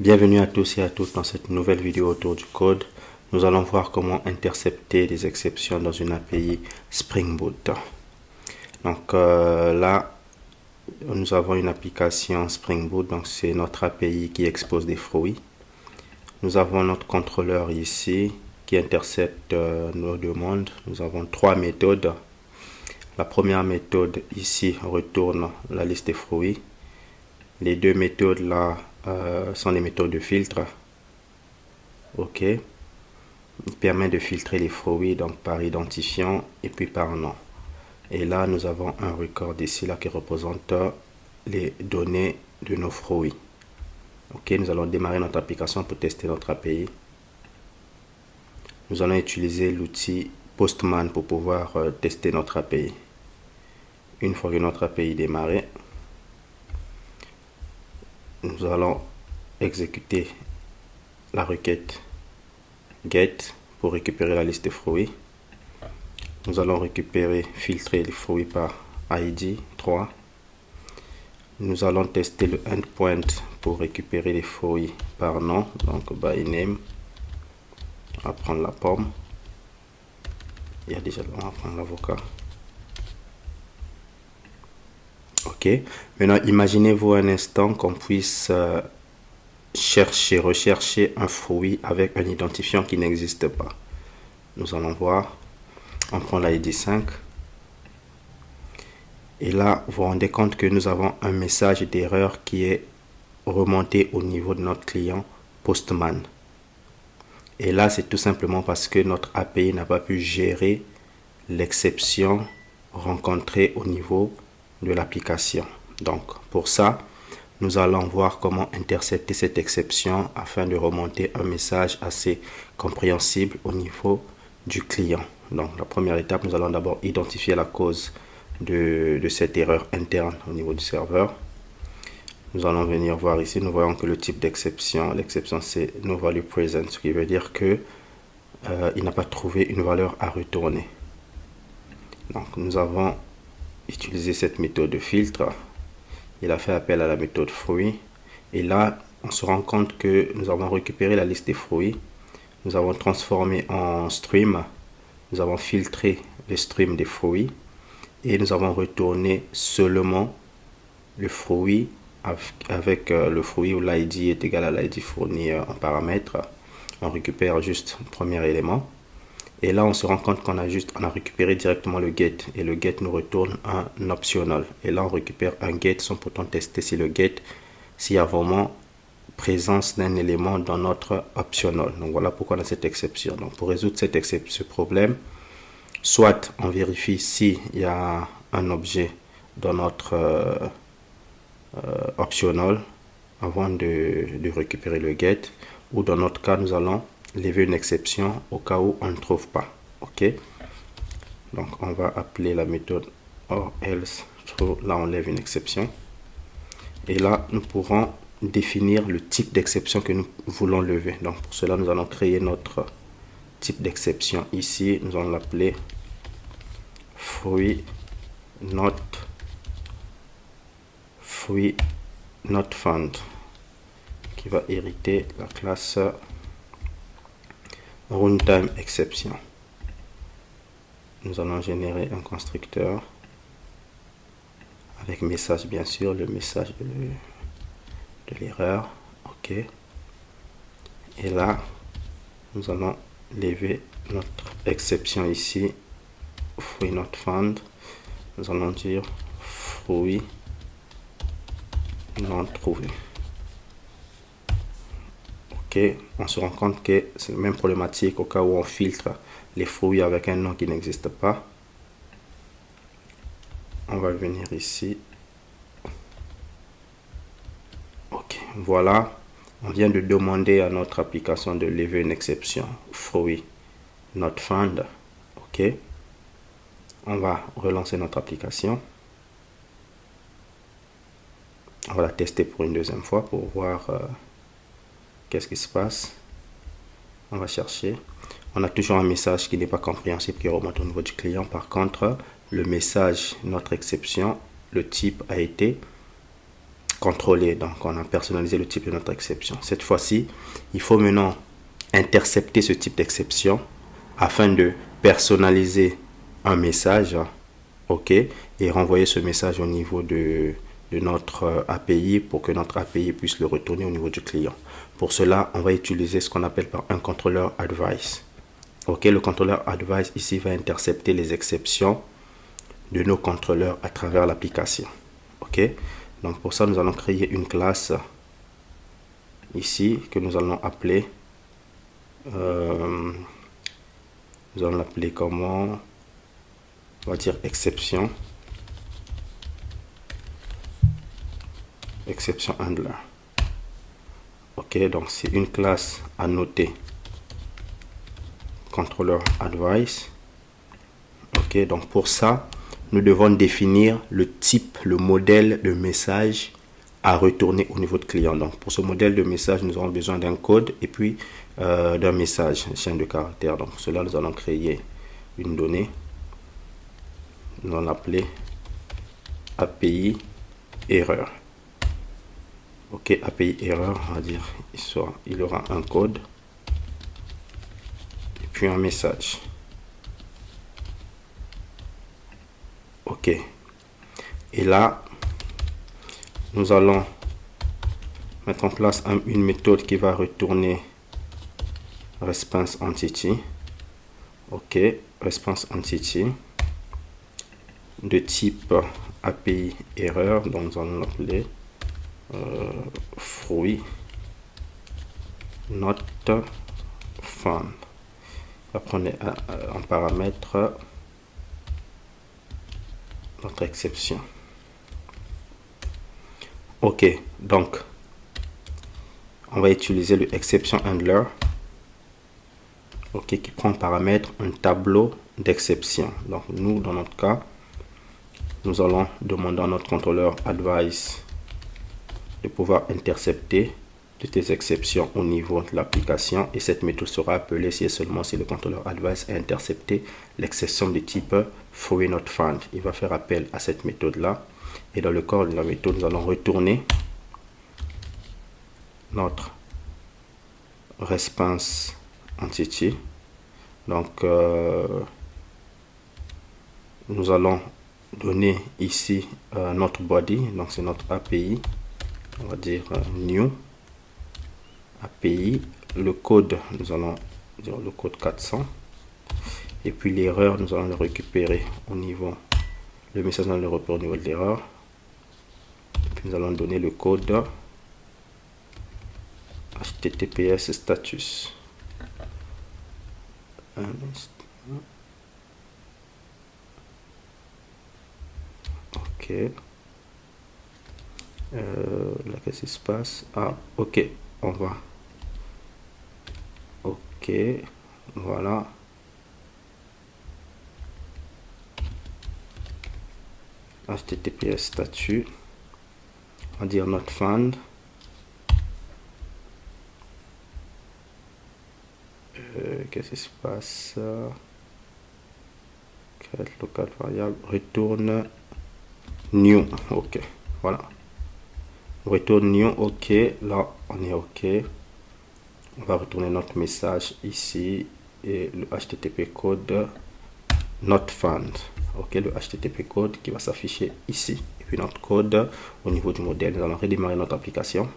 Bienvenue à tous et à toutes dans cette nouvelle vidéo autour du code. Nous allons voir comment intercepter des exceptions dans une API Spring Boot. Donc là, nous avons une application Spring Boot, donc c'est notre API qui expose des fruits. Nous avons notre contrôleur ici qui intercepte nos demandes. Nous avons trois méthodes. La première méthode ici retourne la liste des fruits. Les deux méthodes là sont des méthodes de filtre. Ok. Il permet de filtrer les fruits donc par identifiant et puis par nom. Et là nous avons un record ici là qui représente les données de nos fruits. Ok, nous allons démarrer notre application pour tester notre API. Nous allons utiliser l'outil Postman pour pouvoir tester notre API. Une fois que notre API est démarrée, nous allons exécuter la requête get pour récupérer la liste des fruits. Nous allons filtrer les fruits par ID 3. Nous allons tester le endpoint pour récupérer les fruits par nom, donc by name. On va prendre la pomme. Il y a déjà, on va prendre l'avocat. Ok, maintenant imaginez-vous un instant qu'on puisse rechercher un fruit avec un identifiant qui n'existe pas. Nous allons voir, on prend l'ID 5 et là vous vous rendez compte que nous avons un message d'erreur qui est remonté au niveau de notre client Postman. Et là c'est tout simplement parce que notre API n'a pas pu gérer l'exception rencontrée au niveau de l'application. Donc pour ça, nous allons voir comment intercepter cette exception afin de remonter un message assez compréhensible au niveau du client. Donc la première étape, nous allons d'abord identifier la cause de cette erreur interne au niveau du serveur. Nous allons venir voir ici, nous voyons que le type d'exception, l'exception c'est no value present, ce qui veut dire que il n'a pas trouvé une valeur à retourner. Donc nous avons utilisé cette méthode de filtre. Il a fait appel à la méthode fruit. Et là, on se rend compte que nous avons récupéré la liste des fruits. Nous avons transformé en stream. Nous avons filtré le stream des fruits. Et nous avons retourné seulement le fruit avec le fruit où l'ID est égal à l'ID fourni en paramètre. On récupère juste le premier élément. Et là, on se rend compte qu'on a récupéré directement le get. Et le get nous retourne un optional. Et là, on récupère un get sans pourtant tester si le get, s'il y a vraiment présence d'un élément dans notre optional. Donc, voilà pourquoi on a cette exception. Donc, pour résoudre ce problème, soit on vérifie s'il y a un objet dans notre optional avant de récupérer le get. Ou dans notre cas, nous allons lever une exception au cas où on ne trouve pas. Ok, donc on va appeler la méthode or else true. Là on lève une exception et là nous pourrons définir le type d'exception que nous voulons lever. Donc pour cela nous allons créer notre type d'exception ici. Nous allons l'appeler fruit not found, qui va hériter la classe runtime exception. Nous allons générer un constructeur avec message, bien sûr, le message de l'erreur. Ok, et là nous allons lever notre exception ici, fruit not found. Nous allons dire fruit non trouvé. Ok, on se rend compte que c'est la même problématique au cas où on filtre les fruits avec un nom qui n'existe pas. On va venir ici. Ok, voilà. On vient de demander à notre application de lever une exception fruit not found. Ok, on va relancer notre application. On va la tester pour une deuxième fois pour voir qu'est-ce qui se passe. On va chercher. On a toujours un message qui n'est pas compréhensible qui remonte au niveau du client. Par contre, le message, notre exception, le type a été contrôler. Donc, on a personnalisé le type de notre exception. Cette fois-ci, il faut maintenant intercepter ce type d'exception afin de personnaliser un message, ok, et renvoyer ce message au niveau de notre API pour que notre API puisse le retourner au niveau du client. Pour cela, on va utiliser ce qu'on appelle par un contrôleur advice. Ok, le contrôleur advice ici va intercepter les exceptions de nos contrôleurs à travers l'application. Ok, donc pour ça, nous allons créer une classe ici que nous allons appeler nous allons l'appeler comment? On va dire exception handler. Ok, donc c'est une classe à noter controller advice. Ok, donc pour ça, nous devons définir le type, le modèle de message à retourner au niveau de client. Donc pour ce modèle de message, nous aurons besoin d'un code et puis d'un message, une chaîne de caractères. Donc pour cela, nous allons créer une donnée. Nous allons l'appeler API erreur. Ok, API erreur, on va dire, il aura un code et puis un message. Ok. Et là, nous allons mettre en place une méthode qui va retourner response entity. Ok, response entity de type API erreur. Donc nous allons l'appeler fruit not found. Après on est en paramètre notre exception. Ok, donc on va utiliser le exception handler, ok, qui prend en paramètre un tableau d'exception. Donc nous, dans notre cas, nous allons demander à notre contrôleur advice de pouvoir intercepter toutes les exceptions au niveau de l'application, et cette méthode sera appelée si et seulement si le contrôleur advice a intercepté l'exception de type fruit not found. Il va faire appel à cette méthode là, et dans le corps de la méthode, nous allons retourner notre response entity. Donc nous allons donner ici notre body, donc c'est notre API, on va dire new API. Le code, nous allons dire le code 400, et puis l'erreur, nous allons le récupérer au niveau, le message dans le repère au niveau de l'erreur. Puis nous allons donner le code HTTPS status. Ok. Là, qu'est-ce qui se passe? Ah, ok. On va. Ok. Voilà. HTTPS statut. On va dire not found. Qu'est-ce qui se passe? Create local variable. Retourne new. Ok. Voilà. Retourne new. Ok. Là, on est ok. On va retourner notre message ici et le HTTP code not found. Ok, le HTTP code qui va s'afficher ici. Et puis notre code au niveau du modèle. Nous allons redémarrer notre application.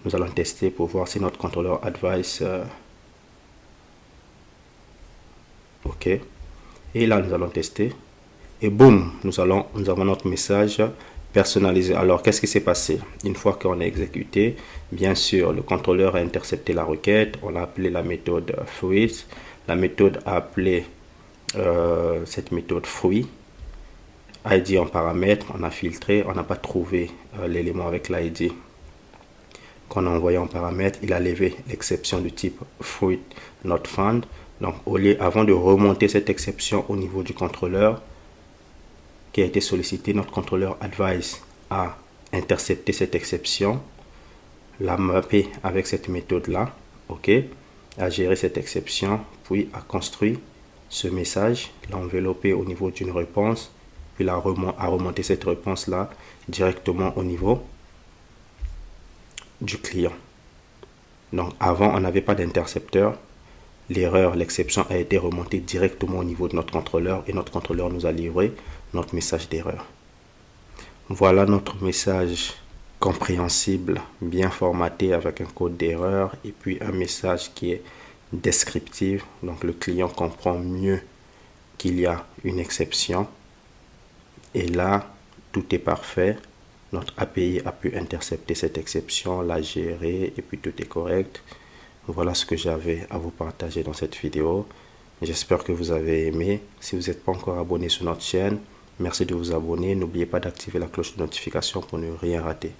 Nous allons tester pour voir si notre contrôleur advice ok. Et là, nous allons tester. Et boum, nous avons notre message personnalisé. Alors, qu'est-ce qui s'est passé? Une fois qu'on a exécuté, bien sûr, le contrôleur a intercepté la requête. On a appelé la méthode fruit. La méthode a appelé cette méthode fruit. ID en paramètre, on a filtré, on n'a pas trouvé l'élément avec l'ID qu'on a envoyé en paramètre. Il a levé l'exception du type fruit not found. Donc, avant de remonter cette exception au niveau du contrôleur qui a été sollicité, notre contrôleur advice a intercepté cette exception, l'a mappé avec cette méthode là, ok, a géré cette exception, puis a construit ce message, l'a enveloppé au niveau d'une réponse, puis puis à remonter cette réponse-là directement au niveau du client. Donc avant, on n'avait pas d'intercepteur. L'erreur, l'exception a été remontée directement au niveau de notre contrôleur et notre contrôleur nous a livré notre message d'erreur. Voilà notre message compréhensible, bien formaté avec un code d'erreur et puis un message qui est descriptif. Donc le client comprend mieux qu'il y a une exception. Et là, tout est parfait. Notre API a pu intercepter cette exception, la gérer et puis tout est correct. Voilà ce que j'avais à vous partager dans cette vidéo. J'espère que vous avez aimé. Si vous n'êtes pas encore abonné sur notre chaîne, merci de vous abonner. N'oubliez pas d'activer la cloche de notification pour ne rien rater.